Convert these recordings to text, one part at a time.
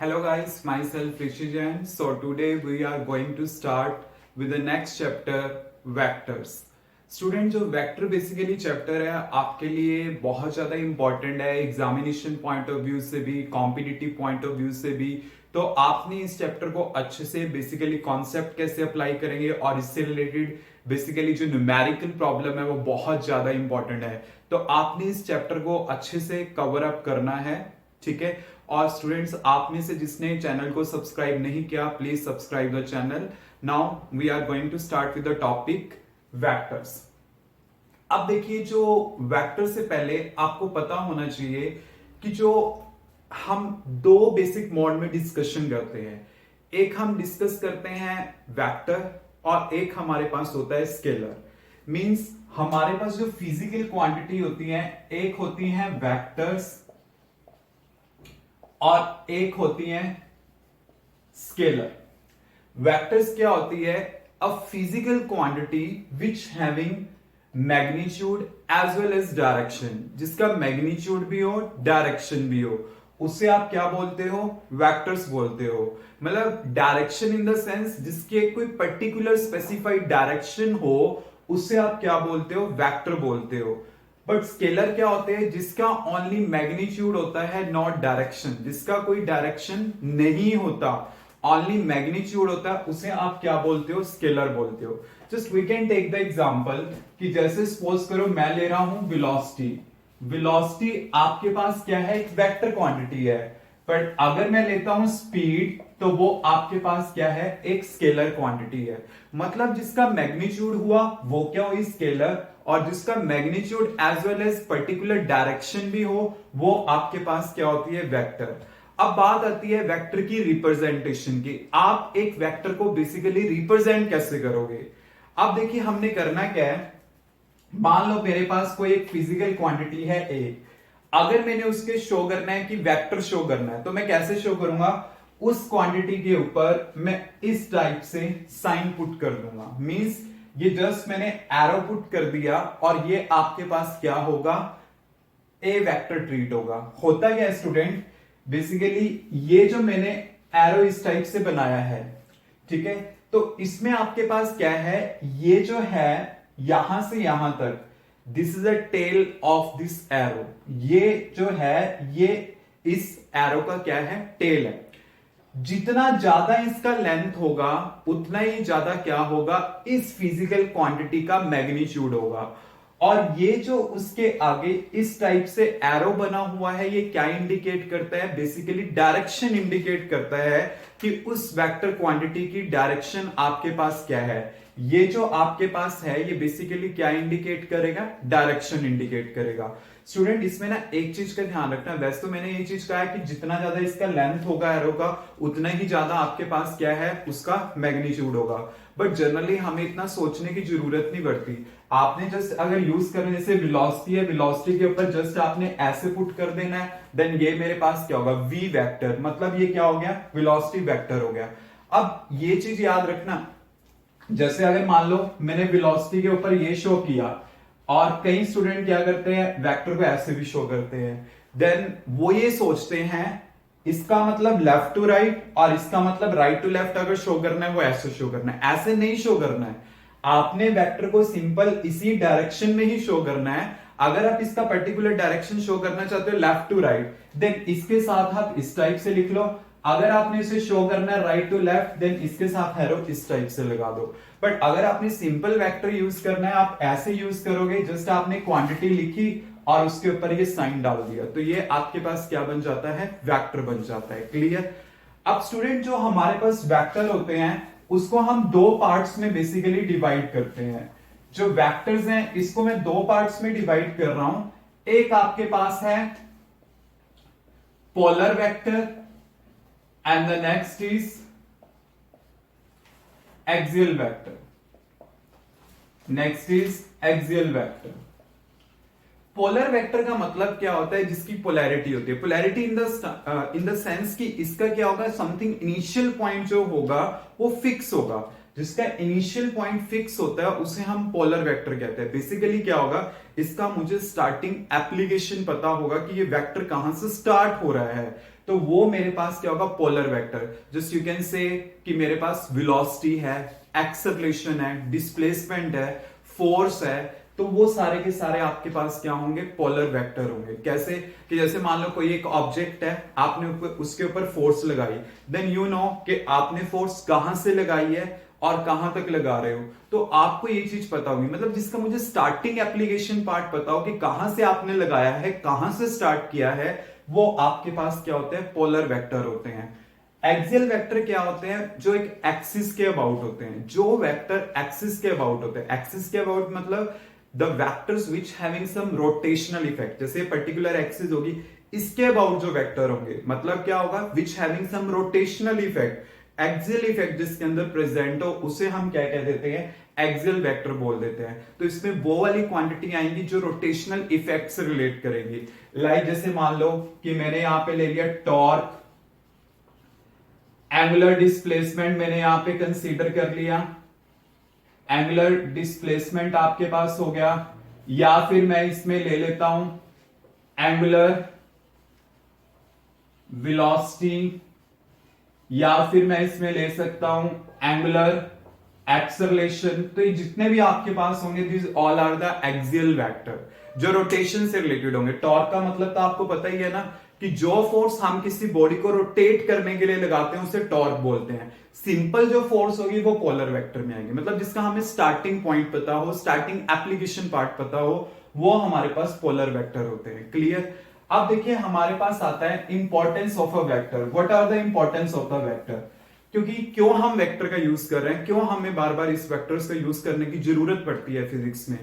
Hello guys, myself Rishi Jain. So today we are going to start with the next chapter, vectors. Student जो vector basically chapter है आपके लिए बहुत ज्यादा important है examination point of view से भी कॉम्पिटिटिव पॉइंट ऑफ व्यू से भी। तो आपने इस चैप्टर को अच्छे से बेसिकली कॉन्सेप्ट कैसे अप्लाई करेंगे और इससे रिलेटेड बेसिकली जो न्यूमेरिकल प्रॉब्लम है वो बहुत ज्यादा इंपॉर्टेंट है। तो आपने इस चैप्टर को अच्छे से कवर अप करना है, ठीक है। और स्टूडेंट्स आप में से जिसने चैनल को सब्सक्राइब नहीं किया please subscribe the channel. Now we are going to start with the topic vectors. अब देखिए जो वेक्टर से पहले आपको पता होना चाहिए कि जो हम दो बेसिक मोड में डिस्कशन करते हैं, एक हम डिस्कस करते हैं वेक्टर और एक हमारे पास होता है स्केलर। मींस हमारे पास जो फिजिकल क्वांटिटी होती है एक होती है वेक्टर्स और एक होती है स्केलर। वेक्टर्स क्या होती है? A physical quantity which having magnitude as well as direction, जिसका मैग्नीट्यूड भी हो डायरेक्शन भी हो, उसे आप क्या बोलते हो? वेक्टर्स बोलते हो। मतलब डायरेक्शन इन द सेंस जिसके कोई पर्टिकुलर स्पेसिफाइड डायरेक्शन हो उसे आप क्या बोलते हो? वेक्टर बोलते हो। बट स्केलर क्या होते हैं? जिसका ओनली मैग्नीट्यूड होता है नॉट डायरेक्शन, जिसका कोई डायरेक्शन नहीं होता, ओनली मैग्नीट्यूड होता है, उसे आप क्या बोलते हो? स्केलर बोलते हो। Just we can take the example कि जैसे सपोज करो मैं ले रहा हूं वेलोसिटी। वेलोसिटी आपके पास क्या है? एक वेक्टर क्वांटिटी है। बट अगर मैं लेता हूं स्पीड तो वो आपके पास क्या है? एक स्केलर क्वांटिटी है। मतलब जिसका मैग्नीट्यूड हुआ वो क्या हुई? स्केलर। और जिसका magnitude as well as particular direction भी हो वो आपके पास क्या होती है? वेक्टर। अब बात आती है वेक्टर की रिप्रेजेंटेशन की। आप एक वेक्टर को बेसिकली रिप्रेजेंट कैसे करोगे? अब देखिए हमने करना क्या है, मान लो मेरे पास कोई एक फिजिकल क्वांटिटी है ए, अगर मैंने उसके शो करना है कि वेक्टर शो करना है तो मैं कैसे शो करूंगा? उस क्वांटिटी के ऊपर मैं इस टाइप से साइन पुट कर दूंगा। मींस ये जस्ट मैंने एरो पुट कर दिया और ये आपके पास क्या होगा? ए वेक्टर ट्रीट होगा। होता क्या है स्टूडेंट? बेसिकली ये जो मैंने एरो इस टाइप से बनाया है, ठीक है, तो इसमें आपके पास क्या है? ये जो है यहां से यहां तक, this is a tail of this arrow. ये जो है ये इस एरो का क्या है? टेल है। जितना ज्यादा इसका लेंथ होगा उतना ही ज्यादा क्या होगा? इस फिजिकल क्वांटिटी का मैग्नीट्यूड होगा। और ये जो उसके आगे इस टाइप से एरो बना हुआ है ये क्या इंडिकेट करता है? बेसिकली डायरेक्शन इंडिकेट करता है कि उस वेक्टर क्वांटिटी की डायरेक्शन आपके पास क्या है। ये जो आपके पास है ये बेसिकली क्या इंडिकेट करेगा? डायरेक्शन इंडिकेट करेगा। स्टूडेंट इसमें ना एक चीज का ध्यान रखना, वैसे तो मैंने ये चीज कहा है कि जितना ज्यादा इसका लेंथ होगा एरो का उतना ही ज्यादा आपके पास क्या है? उसका मैग्नीट्यूड होगा। बट जनरली हमें इतना सोचने की जरूरत नहीं पड़ती। आपने जस्ट अगर यूज करें, जैसे वेलोसिटी है, वेलोसिटी के ऊपर जस्ट आपने ऐसे पुट कर देना है, देन ये मेरे पास क्या होगा? V vector. मतलब ये क्या हो गया? वेलोसिटी वेक्टर हो गया। अब ये चीज याद रखना, जैसे अगर मान लो मैंने वेलोसिटी के ऊपर ये शो किया और कई स्टूडेंट क्या करते हैं? वेक्टर को ऐसे भी शो करते हैं। देन वो ये सोचते हैं इसका मतलब लेफ्ट टू राइट और इसका मतलब राइट टू लेफ्ट अगर शो करना है वो ऐसे शो करना है। ऐसे नहीं शो करना है, आपने वेक्टर को सिंपल इसी डायरेक्शन में ही शो करना है। अगर आप इसका पर्टिकुलर डायरेक्शन शो करना चाहते हो लेफ्ट टू राइट, देन इसके साथ आप इस टाइप से लिख लो। अगर आपने इसे शो करना है राइट टू लेफ्ट, देन इसके साथ एरो इस टाइप से लगा दो। बट अगर आपने सिंपल वेक्टर यूज करना है आप ऐसे यूज करोगे, जस्ट आपने क्वांटिटी लिखी और उसके ऊपर ये साइन डाल दिया, तो ये आपके पास क्या बन जाता है? वेक्टर बन जाता है। क्लियर? अब स्टूडेंट जो हमारे पास वेक्टर होते हैं उसको हम दो पार्ट्स में बेसिकली डिवाइड करते हैं। जो वेक्टर्स हैं इसको मैं दो पार्ट्स में डिवाइड कर रहा हूं। एक आपके पास है polar vector and the next is axial vector. Next is axial vector. Polar vector का मतलब क्या होता है? जिसकी पोलैरिटी होती है। पोलैरिटी इन द सेंस कि इसका क्या होगा? समथिंग इनिशियल पॉइंट जो होगा वो फिक्स होगा। जिसका इनिशियल पॉइंट फिक्स होता है उसे हम पोलर वेक्टर कहते हैं। बेसिकली क्या होगा? इसका मुझे स्टार्टिंग एप्लीकेशन पता होगा कि ये वेक्टर कहां से स्टार्ट हो रहा है। तो वो मेरे पास क्या होगा, polar vector. Just you can say कि मेरे पास वेलोसिटी है, एक्सेलरेशन है, डिस्प्लेसमेंट है, फोर्स है, तो वो सारे के सारे आपके पास क्या होंगे, पोलर वेक्टर होंगे। कैसे कि जैसे मान लो कोई एक ऑब्जेक्ट है, आपने उसके ऊपर फोर्स लगाई, देन यू नो कि आपने फोर्स कहां से लगाई है और कहां तक लगा रहे हो, तो आपको ये चीज पता होगी। मतलब जिसका मुझे स्टार्टिंग एप्लीकेशन पार्ट पता हो कि कहां से आपने लगाया है, कहां से स्टार्ट किया है, वो आपके पास क्या होते हैं, पोलर वेक्टर होते हैं। एक्सियल वेक्टर क्या होते हैं, जो एक एक्सिस के अबाउट होते हैं। जो वेक्टर एक्सिस के अबाउट होते हैं, एक्सिस के अबाउट मतलब the vectors which having some rotational effect, जैसे पर्टिकुलर एक्सिस होगी, इसके अबाउट जो वेक्टर होंगे, मतलब क्या होगा, which having some rotational effect, axial effect जिसके अंदर प्रेजेंट हो, उसे हम क्या कह देते हैं, एक्सियल वेक्टर बोल देते हैं। तो इसमें वो वाली क्वांटिटी आएंगी जो रोटेशनल इफेक्ट से रिलेट करेंगी। लाइक जैसे मान लो कि मैंने यहां पे ले लिया टॉर्क, एंगुलर डिस्प्लेसमेंट मैंने यहां पे कंसीडर कर लिया, एंगुलर डिस्प्लेसमेंट आपके पास हो गया, या फिर मैं इसमें ले लेता हूं एंगुलर वेलोसिटी, या फिर मैं इसमें ले सकता हूं एंगुलर एक्सेलरेशन। तो ये जितने भी आपके पास होंगे, this all are the axial vector जो रोटेशन से रिलेटेड होंगे। टॉर्क का मतलब तो आपको पता ही है ना, कि जो फोर्स हम किसी बॉडी को रोटेट करने के लिए लगाते हैं उसे टॉर्क बोलते हैं। सिंपल जो फोर्स होगी वो पोलर वेक्टर में आएगी, मतलब जिसका हमें स्टार्टिंग पॉइंट पता हो, स्टार्टिंग एप्लीकेशन पार्ट पता हो, वो हमारे पास पोलर वेक्टर होते हैं। क्लियर। अब देखिए हमारे पास आता है importance of a vector. What are the importance of the vector, क्योंकि क्यों हम वेक्टर का यूज कर रहे हैं, क्यों हमें बार बार इस वेक्टर्स का यूज करने की जरूरत पड़ती है फिजिक्स में।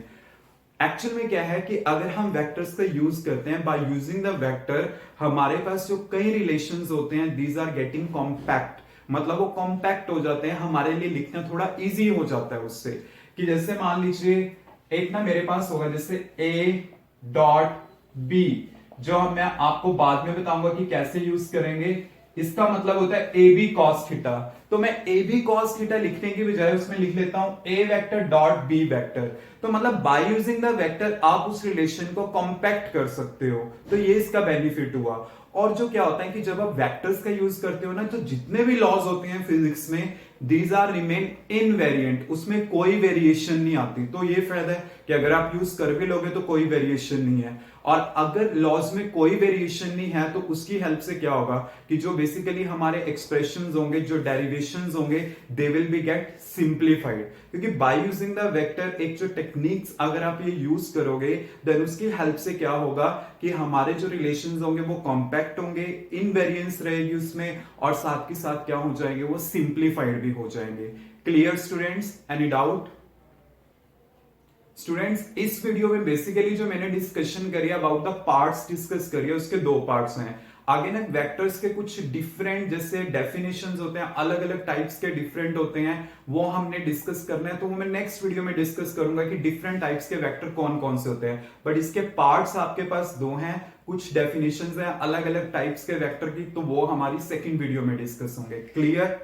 एक्चुअल में क्या है कि अगर हम वेक्टर्स का यूज करते हैं, बाय यूजिंग द वेक्टर, हमारे पास जो कई रिलेशंस होते हैं, दीज आर गेटिंग कॉम्पैक्ट, मतलब वो कॉम्पैक्ट हो जाते हैं, हमारे लिए लिखना थोड़ा इजी हो जाता है उससे। कि जैसे मान लीजिए एक ना मेरे पास होगा जैसे ए डॉट बी, जो मैं आपको बाद में बताऊंगा कि कैसे यूज करेंगे। इसका मतलब होता है ए बी कॉस थीटा, तो मैं ए बी कॉस थीटा लिखने की बजाय उसमें लिख लेता हूं ए वेक्टर डॉट बी वेक्टर। तो मतलब बाय यूजिंग द वेक्टर आप उस रिलेशन को कॉम्पैक्ट कर सकते हो, तो ये इसका बेनिफिट हुआ। और जो क्या होता है कि जब आप वेक्टर्स का यूज करते हो ना, तो जितने भी लॉज होते हैं फिजिक्स में, दीज आर रिमेन इनवेरिएंट, उसमें कोई वेरिएशन नहीं आती। तो ये फायदा है कि अगर आप यूज कर भी लोगे तो कोई वेरिएशन नहीं है। और अगर लॉज में कोई वेरिएशन नहीं है तो उसकी हेल्प से क्या होगा कि जो बेसिकली हमारे एक्सप्रेशंस होंगे, जो डेरिवेशंस होंगे, they will be get simplified. क्योंकि बाय यूजिंग द वेक्टर एक जो टेक्निक्स अगर आप ये यूज करोगे, देन उसकी हेल्प से क्या होगा कि हमारे जो रिलेशंस होंगे वो कॉम्पैक्ट होंगे, इनवेरिएंस रहेगी उसमें, और साथ के साथ क्या हो जाएंगे, वो सिंप्लीफाइड भी हो जाएंगे। Clear students, any doubt? Students, इस वीडियो में बेसिकली जो मैंने डिस्कशन करी अबाउट द पार्ट्स डिस्कस करिए, उसके दो पार्ट्स हैं। आगे ना वेक्टर्स के कुछ डिफरेंट जैसे डेफिनेशंस होते हैं, अलग अलग टाइप्स के डिफरेंट होते हैं, वो हमने डिस्कस करना है। तो वो मैं नेक्स्ट वीडियो में डिस्कस करूंगा कि डिफरेंट टाइप्स के वेक्टर कौन कौन से होते हैं। बट इसके पार्ट्स आपके पास दो हैं, कुछ डेफिनेशंस हैं अलग अलग टाइप्स के वेक्टर की, तो वो हमारी सेकंड वीडियो में डिस्कस होंगे। क्लियर?